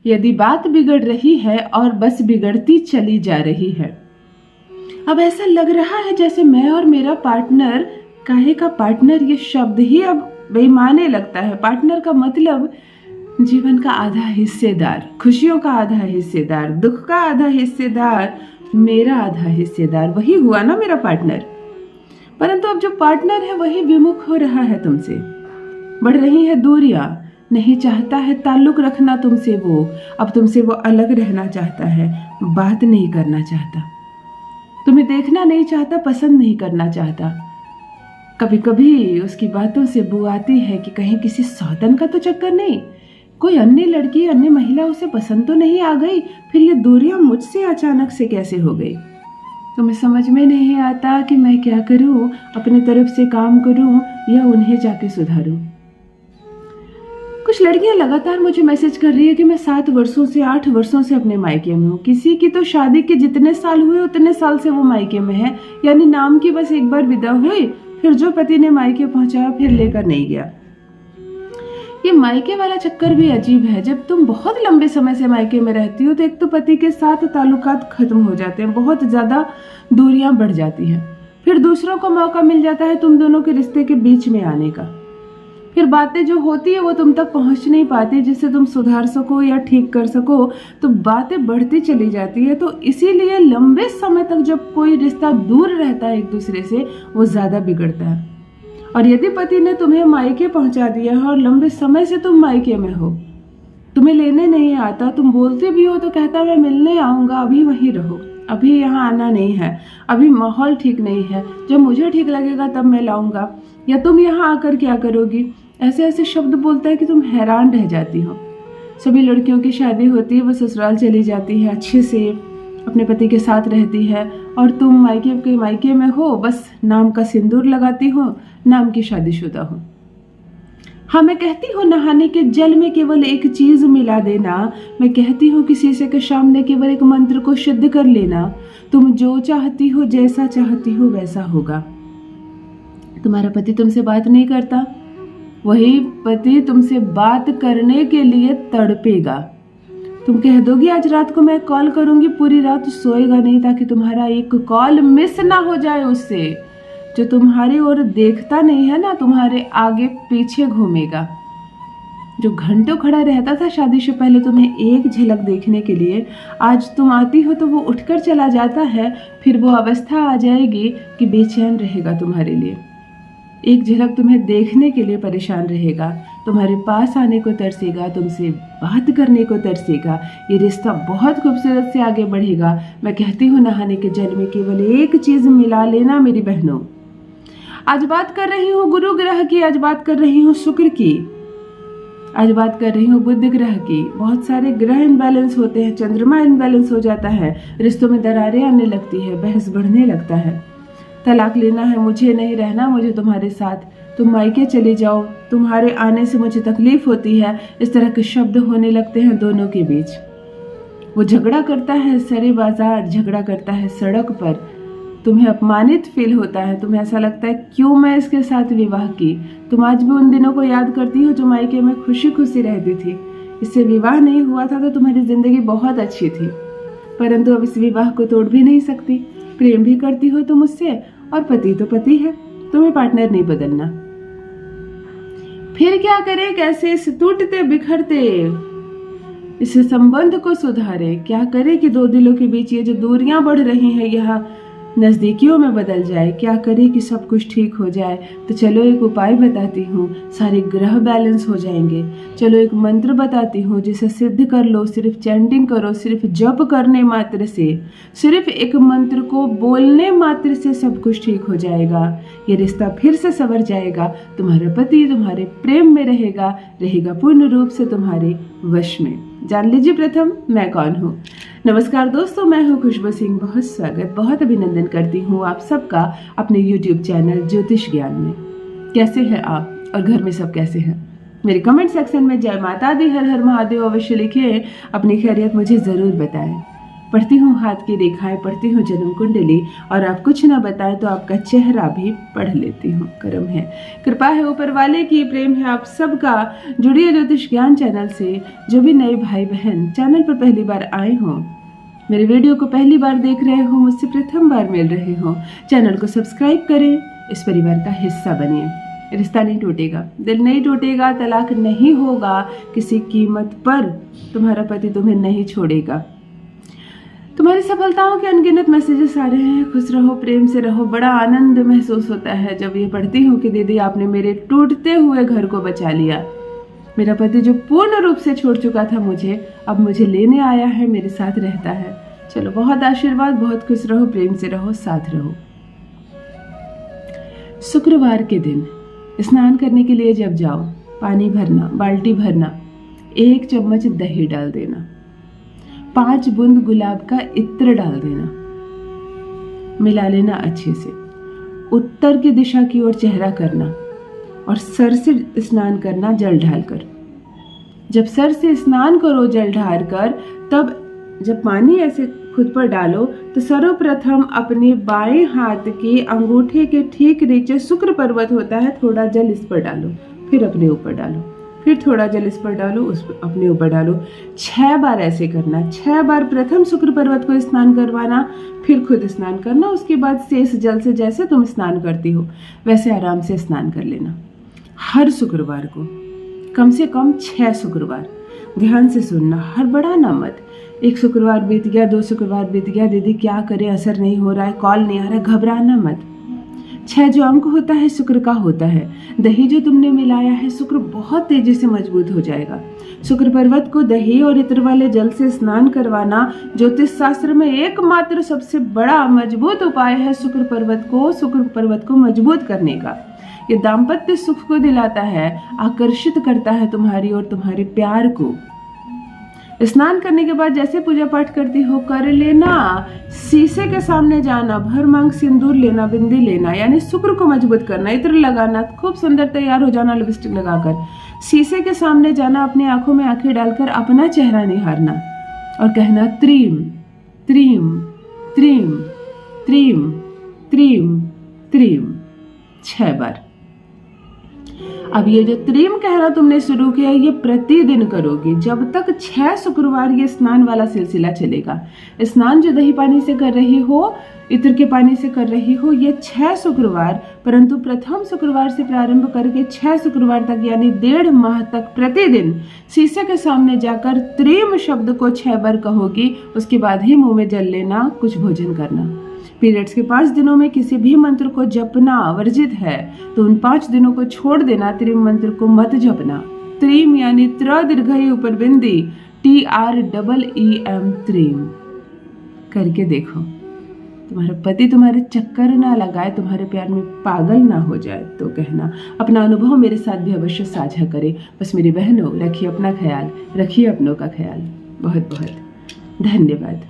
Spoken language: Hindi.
यदि बात बिगड़ रही है और बस बिगड़ती चली जा रही है। अब ऐसा लग रहा है जैसे मैं और मेरा पार्टनर, काहे का पार्टनर, ये शब्द ही अब बेईमाने लगता है। पार्टनर का मतलब जीवन का आधा हिस्सेदार, खुशियों का आधा हिस्सेदार, दुख का आधा हिस्सेदार, मेरा आधा हिस्सेदार, वही हुआ ना मेरा पार्टनर। परंतु अब जो पार्टनर है वही विमुख हो रहा है तुमसे, बढ़ रही है दूरियां, नहीं चाहता है ताल्लुक रखना तुमसे वो, अब तुमसे वो अलग रहना चाहता है, बात नहीं करना चाहता, तुम्हें देखना नहीं चाहता, पसंद नहीं करना चाहता। कभी कभी उसकी बातों से बू आती है कि कहीं किसी सौतन का तो चक्कर नहीं, कोई अन्य लड़की, अन्य महिला उसे पसंद तो नहीं आ गई, फिर ये दूरियां मुझसे अचानक से कैसे हो गई। तुम्हें समझ में नहीं आता कि मैं क्या करूं, अपनी तरफ से काम करूं या उन्हें जाके सुधारूं। कुछ लड़कियां लगातार मुझे मैसेज कर रही है कि मैं 7 वर्षों से 8 वर्षों से अपने मायके में हूँ। किसी की तो शादी के जितने साल हुए उतने साल से वो मायके में है, यानी नाम की बस एक बार विदा हुई, फिर जो पति ने मायके पहुंचाया फिर लेकर नहीं गया। ये मायके वाला चक्कर भी अजीब है। जब तुम बहुत लंबे समय से मायके में रहती हो तो एक तो पति के साथ ताल्लुकात खत्म हो जाते हैं, बहुत ज्यादा दूरियां बढ़ जाती हैं, फिर दूसरों को मौका मिल जाता है तुम दोनों के रिश्ते के बीच में आने का, फिर बातें जो होती है वो तुम तक पहुंच नहीं पाती जिससे तुम सुधार सको या ठीक कर सको, तो बातें बढ़ती चली जाती है। तो इसीलिए लंबे समय तक जब कोई रिश्ता दूर रहता है एक दूसरे से, वो ज्यादा बिगड़ता है। और यदि पति ने तुम्हें मायके पहुंचा दिया है और लंबे समय से तुम मायके में हो, तुम्हें लेने नहीं आता, तुम बोलते भी हो तो कहता मैं मिलने आऊंगा, अभी वहीं रहो, अभी यहाँ आना नहीं है, अभी माहौल ठीक नहीं है, जब मुझे ठीक लगेगा तब मैं लाऊंगा, या तुम यहाँ आकर क्या करोगी, ऐसे ऐसे शब्द बोलता है कि तुम हैरान रह जाती हो। सभी लड़कियों की शादी होती है, वो ससुराल चली जाती है, अच्छे से अपने पति के साथ रहती है, और तुम मायके में हो, बस नाम का सिंदूर लगाती हो, नाम की शादीशुदा हो। हाँ, मैं कहती हूँ नहाने के जल में केवल एक चीज मिला देना, मैं कहती हूँ कि शीशे के सामने केवल एक मंत्र को शुद्ध कर लेना, तुम जो चाहती हो, जैसा चाहती हो वैसा होगा। तुम्हारा पति तुमसे बात नहीं करता, वही पति तुमसे बात करने के लिए तड़पेगा। तुम कह दोगी आज रात को मैं कॉल करूंगी, पूरी रात सोएगा नहीं ताकि तुम्हारा एक कॉल मिस ना हो जाए उससे। जो तुम्हारी ओर देखता नहीं है ना, तुम्हारे आगे पीछे घूमेगा। जो घंटों खड़ा रहता था शादी से पहले तुम्हें एक झलक देखने के लिए, आज तुम आती हो तो वो उठकर चला जाता है। फिर वो अवस्था आ जाएगी कि बेचैन रहेगा तुम्हारे लिए, एक झलक तुम्हें देखने के लिए परेशान रहेगा, तुम्हारे पास आने को तरसेगा, तुमसे बात करने को तरसेगा। ये रिश्ता बहुत खूबसूरत से आगे बढ़ेगा। मैं कहती हूँ नहाने के जल में केवल एक चीज मिला लेना मेरी बहनों। आज बात कर रही हूँ गुरु ग्रह की, आज बात कर रही हूँ शुक्र की, आज बात कर रही हूँ बुध ग्रह की। बहुत सारे ग्रह इनबैलेंस होते हैं, चंद्रमा इनबैलेंस हो जाता है, रिश्तों में दरारें आने लगती है, बहस बढ़ने लगता है, तलाक लेना है, मुझे नहीं रहना, मुझे तुम्हारे साथ, तुम मायके चले जाओ, तुम्हारे आने से मुझे तकलीफ होती है, इस तरह के शब्द होने लगते हैं दोनों के बीच। वो झगड़ा करता है सरे बाजार, झगड़ा करता है सड़क पर, तुम्हें अपमानित फील होता है, तुम्हें ऐसा लगता है क्यों मैं इसके साथ विवाह की। तुम आज भी उन दिनों को याद करती हो जो मायके में खुशी खुशी रहती थी। इससे विवाह नहीं हुआ था तो तुम्हारी जिंदगी बहुत अच्छी थी, परंतु अब इस विवाह को तोड़ भी नहीं सकती। प्रेम भी करती हो तुम मुझसे, और पति तो पति है, तुम्हें पार्टनर नहीं बदलना। फिर क्या करे, कैसे इस टूटते बिखरते इस संबंध को सुधारे, क्या करे कि दो दिलों के बीच ये जो दूरियां बढ़ रही हैं यह नजदीकियों में बदल जाए, क्या करे कि सब कुछ ठीक हो जाए। तो चलो एक उपाय बताती हूँ, सारे ग्रह बैलेंस हो जाएंगे। चलो एक मंत्र बताती हूँ जिसे सिद्ध कर लो, सिर्फ चैंटिंग करो, सिर्फ जप करने मात्र से, सिर्फ एक मंत्र को बोलने मात्र से सब कुछ ठीक हो जाएगा। ये रिश्ता फिर से संवर जाएगा, तुम्हारा पति तुम्हारे प्रेम में रहेगा, रहेगा पूर्ण रूप से तुम्हारे वश में। जान लीजिए प्रथम मैं कौन हूँ। नमस्कार दोस्तों, मैं हूँ खुशबू सिंह। बहुत स्वागत, बहुत अभिनंदन करती हूँ आप सबका अपने YouTube चैनल ज्योतिष ज्ञान में। कैसे हैं आप और घर में सब कैसे हैं? मेरे कमेंट सेक्शन में जय माता दी, हर हर महादेव अवश्य लिखिए, अपनी खैरियत मुझे ज़रूर बताएं। पढ़ती हूँ हाथ की रेखाएं, पढ़ती हूँ जन्म कुंडली, और आप कुछ ना बताएं तो आपका चेहरा भी पढ़ लेती हूँ। करम है, कृपा है ऊपर वाले की, प्रेम है आप सबका। जुड़िए ज्योतिष ज्ञान चैनल से। जो भी नए भाई बहन चैनल पर पहली बार आए हों, मेरे वीडियो को पहली बार देख रहे हो, मुझसे प्रथम बार मिल रहे हो, चैनल को सब्सक्राइब करें, इस परिवार का हिस्सा बनिए। रिश्ता नहीं टूटेगा, दिल नहीं टूटेगा, तलाक नहीं होगा, किसी कीमत पर तुम्हारा पति तुम्हें नहीं छोड़ेगा। तुम्हारी सफलताओं के अनगिनत मैसेजेस आ रहे हैं। खुश रहो, प्रेम से रहो। बड़ा आनंद महसूस होता है जब ये पढ़ती हूँ कि दीदी आपने मेरे टूटते हुए घर को बचा लिया। मेरा पति जो पूर्ण रूप से छोड़ चुका था मुझे, अब मुझे लेने आया है, मेरे साथ रहता है। चलो, बहुत आशीर्वाद, बहुत खुश रहो, प्रेम से रहो, साथ रहो। शुक्रवार के दिन स्नान करने के लिए जब जाओ, पानी भरना, बाल्टी भरना, 1 चम्मच दही डाल देना, 5 बूंद गुलाब का इत्र डाल देना, मिला लेना अच्छे से। उत्तर की दिशा की ओर चेहरा करना और सर से स्नान करना जल ढालकर। जब सर से स्नान करो जल ढालकर, तब जब पानी ऐसे खुद पर डालो तो सर्वप्रथम अपने बाएं हाथ के अंगूठे के ठीक नीचे शुक्र पर्वत होता है, थोड़ा जल इस पर डालो, फिर अपने ऊपर डालो, फिर थोड़ा जल इस पर डालो, उस पर अपने ऊपर डालो। 6 बार ऐसे करना। 6 बार प्रथम शुक्र पर्वत को स्नान करवाना, फिर खुद स्नान करना। उसके बाद शेष जल से जैसे तुम स्नान करती हो वैसे आराम से स्नान कर लेना। हर शुक्रवार को कम से कम 6 शुक्रवार। ध्यान से सुनना, हड़बड़ाना मत। 1 शुक्रवार बीत गया, 2 शुक्रवार बीत गया, दीदी क्या करे, असर नहीं हो रहा है, कॉल नहीं आ रहा है, घबराना मत। 6 जो अंक होता है शुक्र का होता है। दही जो तुमने मिलाया है, शुक्र बहुत तेजी से मजबूत हो जाएगा। शुक्र पर्वत को दही और इत्र वाले जल से स्नान करवाना ज्योतिष शास्त्र में एकमात्र सबसे बड़ा मजबूत उपाय है शुक्र पर्वत को मजबूत करने का। ये दाम्पत्य सुख को दिलाता है, आकर्षित करता है तुम्हारी और तुम्हारे प्यार को। स्नान करने के बाद जैसे पूजा पाठ करती हो कर लेना। शीशे के सामने जाना, भर मांग सिंदूर लेना, बिंदी लेना, यानी शुक्र को मजबूत करना, इत्र लगाना, खूब सुंदर तैयार हो जाना लिपस्टिक लगाकर। शीशे के सामने जाना, अपनी आंखों में आंखें डालकर अपना चेहरा निहारना और कहना त्रीम त्रीम त्रीम त्रीम त्रीम त्रीम 6 बार। अब ये जो त्रीम कहना तुमने शुरू किया, ये प्रतिदिन करोगे जब तक 6 शुक्रवार ये स्नान वाला सिलसिला चलेगा। स्नान जो दही पानी से कर रही हो, इत्र के पानी से कर रही हो, ये 6 शुक्रवार, परंतु प्रथम शुक्रवार से प्रारंभ करके 6 शुक्रवार तक यानी 1.5 माह तक प्रतिदिन शीशे के सामने जाकर त्रीम शब्द को 6 बार कहोगी। उसके बाद ही मुंह में जल लेना, कुछ भोजन करना। पीरियड्स के 5 दिनों में किसी भी मंत्र को जपना वर्जित है, तो उन 5 दिनों को छोड़ देना। त्रिम मंत्र को मत जपना। त्रिम यानी त्र दीर्घई ऊपर बिंदी, TREEM, त्रिम। करके देखो, तुम्हारा पति तुम्हारे चक्कर ना लगाए, तुम्हारे प्यार में पागल ना हो जाए तो कहना। अपना अनुभव मेरे साथ भी अवश्य साझा करे। बस मेरी बहनों, रखिए अपना ख्याल, रखिए अपनों का ख्याल। बहुत बहुत धन्यवाद।